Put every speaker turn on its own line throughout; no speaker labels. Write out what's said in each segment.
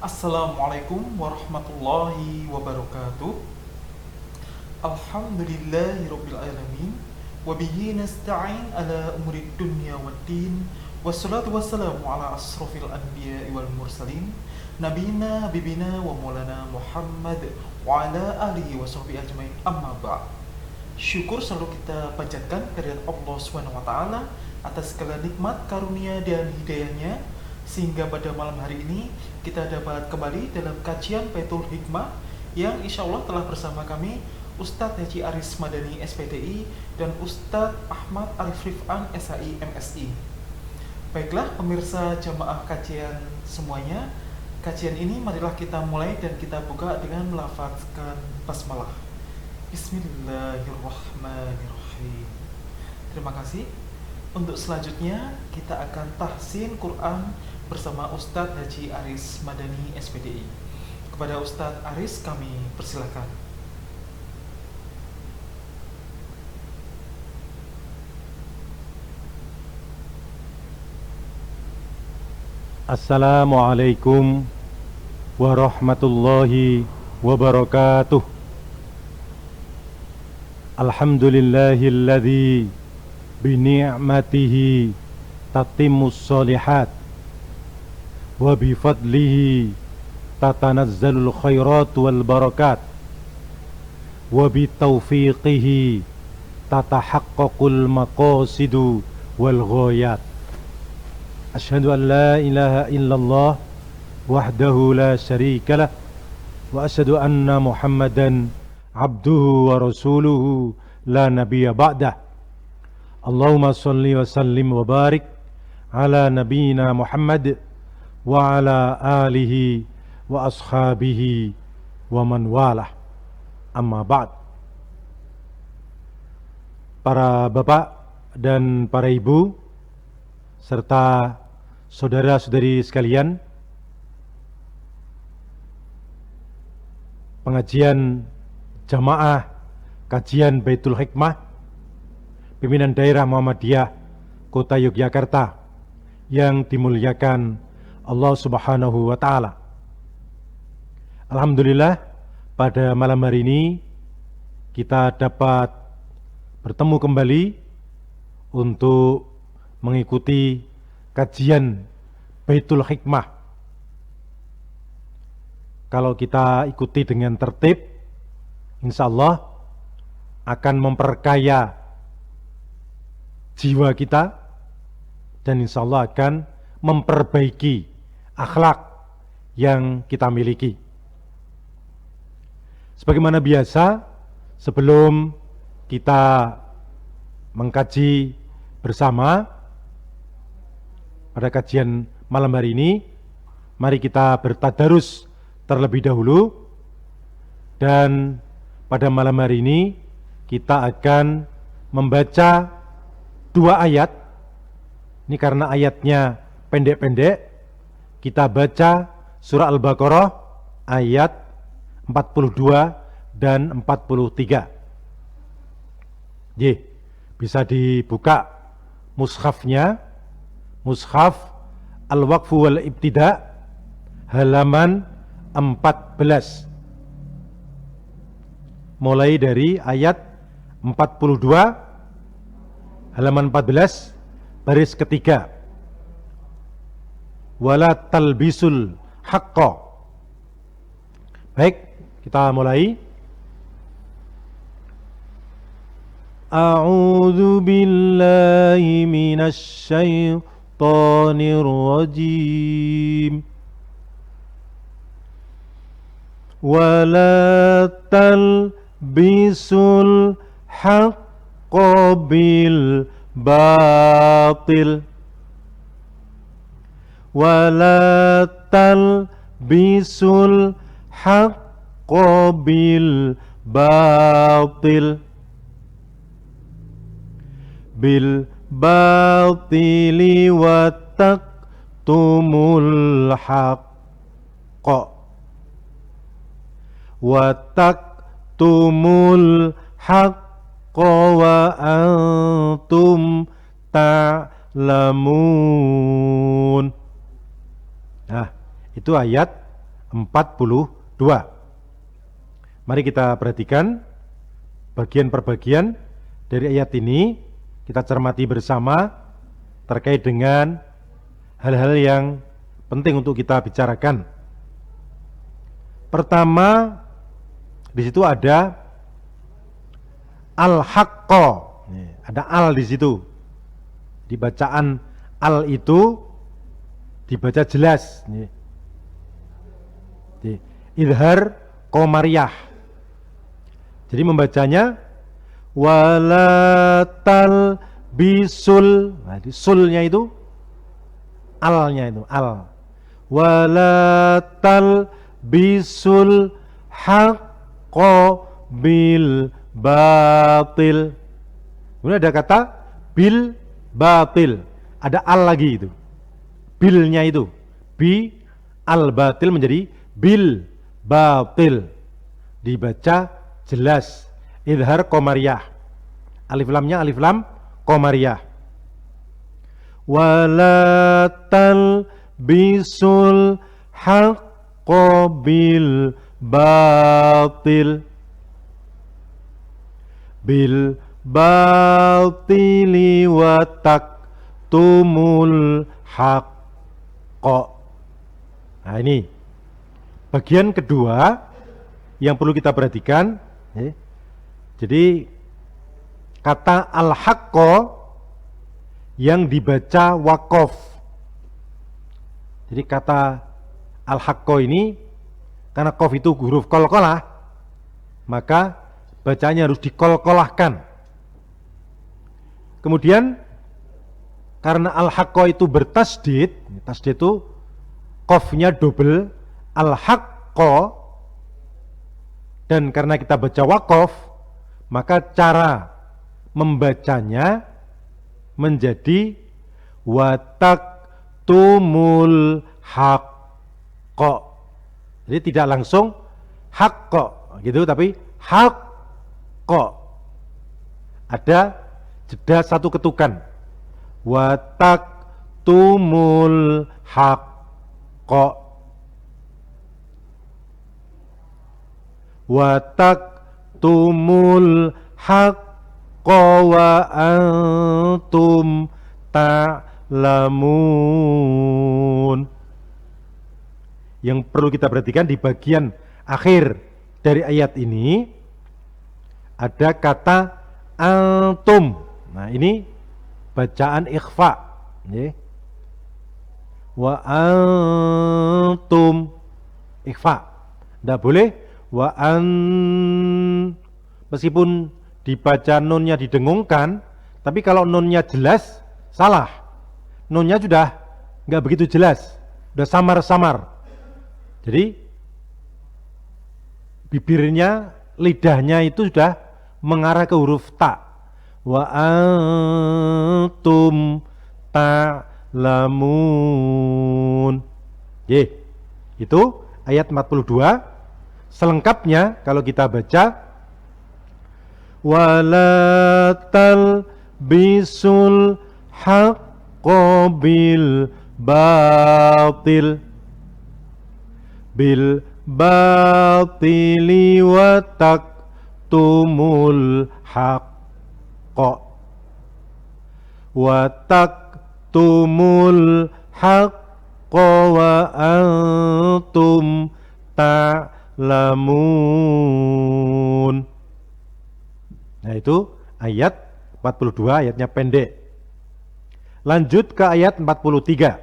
Assalamualaikum warahmatullahi wabarakatuh. Alhamdulillahirrabbilalamin. Wabihi nasta'in ala umurid dunya waddin. Wassalatu wassalamu ala asrafil anbiya wal mursalin. Nabina habibina wa maulana Muhammad wa ala alihi wa sahbihi ajmain, amma ba'd. Syukur selalu kita panjatkan kehadirat Allah Subhanahu wa taala atas segala nikmat, karunia dan hidayahnya, sehingga pada malam hari ini kita dapat kembali dalam kajian Baitul Hikmah yang insya Allah telah bersama kami Ustadz Haji Aris Madani SPDI dan Ustadz Ahmad Arif Rifan SHI MSI. Baiklah pemirsa jamaah kajian semuanya, kajian ini marilah kita mulai dan kita buka dengan melafazkan basmalah. Bismillahirrahmanirrahim. Terima kasih. Untuk selanjutnya kita akan tahsin Quran bersama Ustadz Haji Aris Madani SPDI. Kepada Ustadz Aris kami persilakan.
Assalamualaikum warahmatullahi wabarakatuh. Alhamdulillahilladzi bini'matihi tatimmus sholihat wa bifadlihi tatanazzalul khairat wal barakat wa bitaufiqihi tatahaqqaqul maqasidu wal ghayat. Asyhadu an la ilaha illallah wahdahu la syarika lah wa asyhadu anna Muhammadan abduhu wa rasuluhu la nabiyya ba'dah. Allahumma shalli wa sallim wa barik ala nabiyyina Muhammad wa ala alihi wa ashabihi wa man walah. Amma ba'd. Para bapak dan para ibu serta saudara-saudari sekalian, pengajian jamaah kajian Baitul Hikmah pimpinan daerah Muhammadiyah Kota Yogyakarta yang dimuliakan Allah Subhanahu wa taala. Alhamdulillah pada malam hari ini kita dapat bertemu kembali untuk mengikuti kajian Baitul Hikmah. Kalau kita ikuti dengan tertib, insya Allah akan memperkaya jiwa kita dan insya Allah akan memperbaiki akhlak yang kita miliki. Sebagaimana biasa, sebelum kita mengkaji bersama pada kajian malam hari ini, mari kita bertadarus terlebih dahulu. Dan pada malam hari ini kita akan membaca 2 ayat. Ini karena ayatnya pendek-pendek, kita baca surah Al-Baqarah ayat 42 dan 43. Bisa dibuka mushafnya, mushaf Al-Waqf wal Ibtida halaman 14. Mulai dari ayat 42 halaman 14 baris ketiga. Wala talbisul haqqa. Baik, kita mulai. A'udzu billahi minasy syaithanir rajim. Wala talbisul haqqa bil batil. Wala talbisul haqqa bil batil. Bil batili wa taktumul haqqa. Wa taktumul haqqa wa antum ta'lamun. Nah, itu ayat 42. Mari kita perhatikan bagian per bagian dari ayat ini, kita cermati bersama terkait dengan hal-hal yang penting untuk kita bicarakan. Pertama, di situ ada al-haqqo, ada al di situ. Di bacaan al itu dibaca jelas. Idhar qamariyah. Jadi membacanya walatal bisul. Nah, di sulnya itu alnya itu al. Walatal bisul haqqo bil batil. Kemudian ada kata bil batil. Ada al lagi itu. Bilnya itu bi al batil menjadi bil batil. Dibaca jelas, idhar qamariyah. Alif lamnya alif lam qamariyah. Wala talbisul haqqo bil batil. Bil batili wa taktumul haqqo. Nah, ini bagian kedua yang perlu kita perhatikan. Jadi kata al-haqqo yang dibaca waqaf. Jadi kata al-haqqo ini karena qaf itu huruf qalqalah, maka bacanya harus dikolkolahkan. Kemudian karena al-haqqo itu bertasdid, tasdid itu qafnya double, al-haqqo. Dan karena kita baca waqaf, maka cara membacanya menjadi wataktumul haqqo. Jadi tidak langsung haqqo gitu, tapi haqqo. Ada jeda satu ketukan. Wataktumul haqqo. Wataktumul haqqo wa antum ta'lamun. Yang perlu kita perhatikan di bagian akhir dari ayat ini ada kata antum. Nah, ini bacaan ikhfa. Wa antum ikhfa. Tidak boleh wa an, meskipun dibaca nunnya didengungkan, tapi kalau nunnya jelas salah. Nunnya sudah nggak begitu jelas, sudah samar-samar. Jadi bibirnya, lidahnya itu sudah mengarah ke huruf ta. Wa antum ta'lamun. Itu ayat 42. Selengkapnya kalau kita baca wala talbisul haqqo bil batil bil batili wa taktumul haqqo wa taktumul haqqo wa antum ta'lamun. Nah, itu ayat 42, ayatnya pendek. Lanjut ke ayat 43.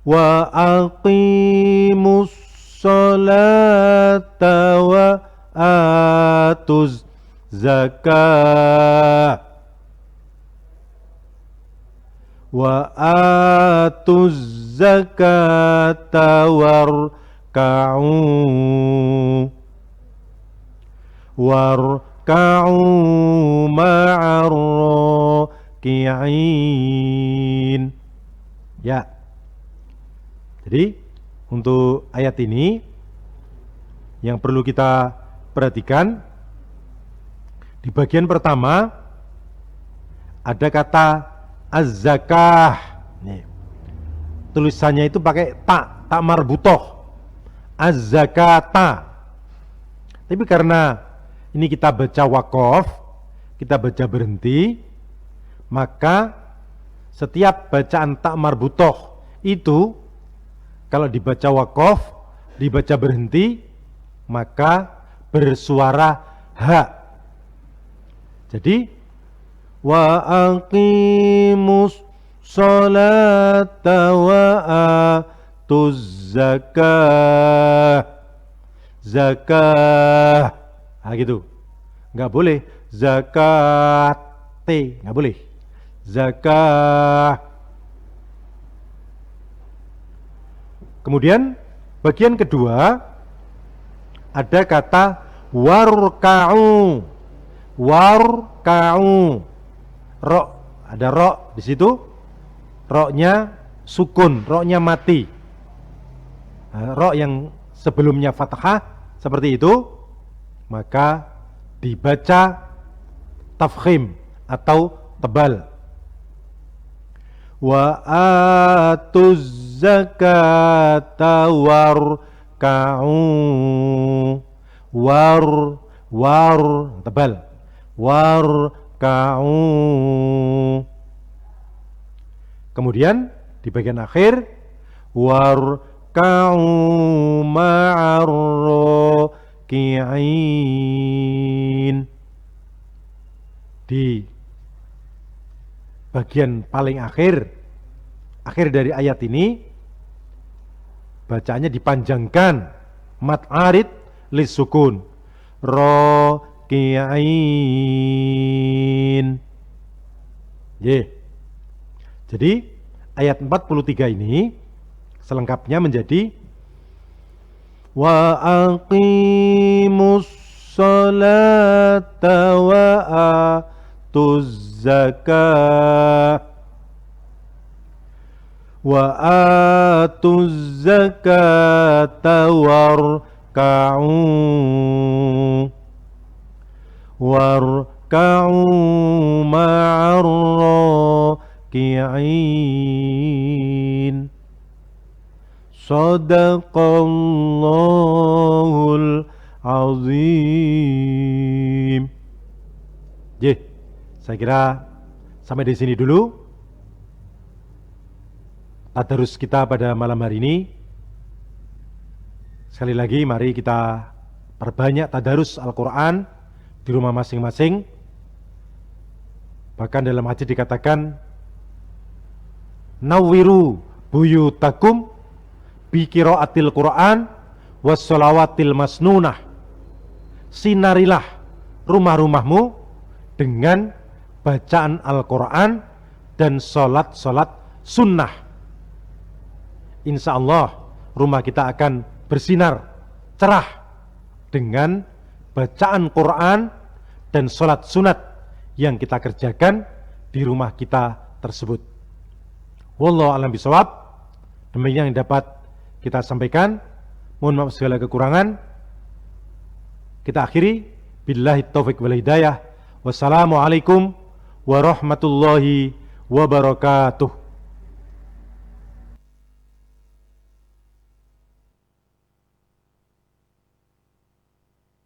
Wa aqimus sholata wa atuz zakah wa atuz zakata warka'u ma'ar raki'in. Ya. Jadi untuk ayat ini yang perlu kita perhatikan, di bagian pertama ada kata az-zakah. tulisannya itu pakai tak marbutoh, az-zakata. Tapi karena ini kita baca waqaf, kita baca berhenti, maka setiap bacaan tak marbutoh itu kalau dibaca waqaf, dibaca berhenti, maka bersuara ha. Jadi wa aqimus sholata wa atuz zakah. Zakah. Nah gitu. Enggak boleh zakat, enggak boleh. Zakah. Kemudian bagian kedua ada kata warka'u. Warka'u. Ro, ada ro di situ. Ro-nya sukun, ro-nya mati. Nah, ro yang sebelumnya fathah seperti itu, maka dibaca tafkhim atau tebal. Wa atuz zakata warka'u. War tebal. Warka'u. Kemudian di bagian akhir warka'u ma'ar raki'in. Di bagian paling akhir dari ayat ini bacaannya dipanjangkan, mad arid lis sukun, raki'in. Jadi ayat 43 ini selengkapnya menjadi wa aqimus sholata wa atuz zakah wa atuz zakata warka'u ma'ar raki'in. Shadaqallahul azim. Saya kira sampai di sini dulu tadarus kita pada malam hari ini. Sekali lagi mari kita perbanyak tadarus Al-Quran di rumah masing-masing. Bahkan dalam hadis dikatakan nawwiru buyutakum bi qiraatil Quran was shalawatil masnunah. Sinarilah rumah-rumahmu dengan bacaan Al-Quran dan sholat-sholat sunnah. Insya Allah rumah kita akan bersinar cerah dengan bacaan Quran dan sholat sunat yang kita kerjakan di rumah kita tersebut. Wallahu a'lam bishawab. Demikian yang dapat kita sampaikan. Mohon maaf segala kekurangan. Kita akhiri billahi taufiq wal hidayah. Wassalamualaikum warahmatullahi wabarakatuh.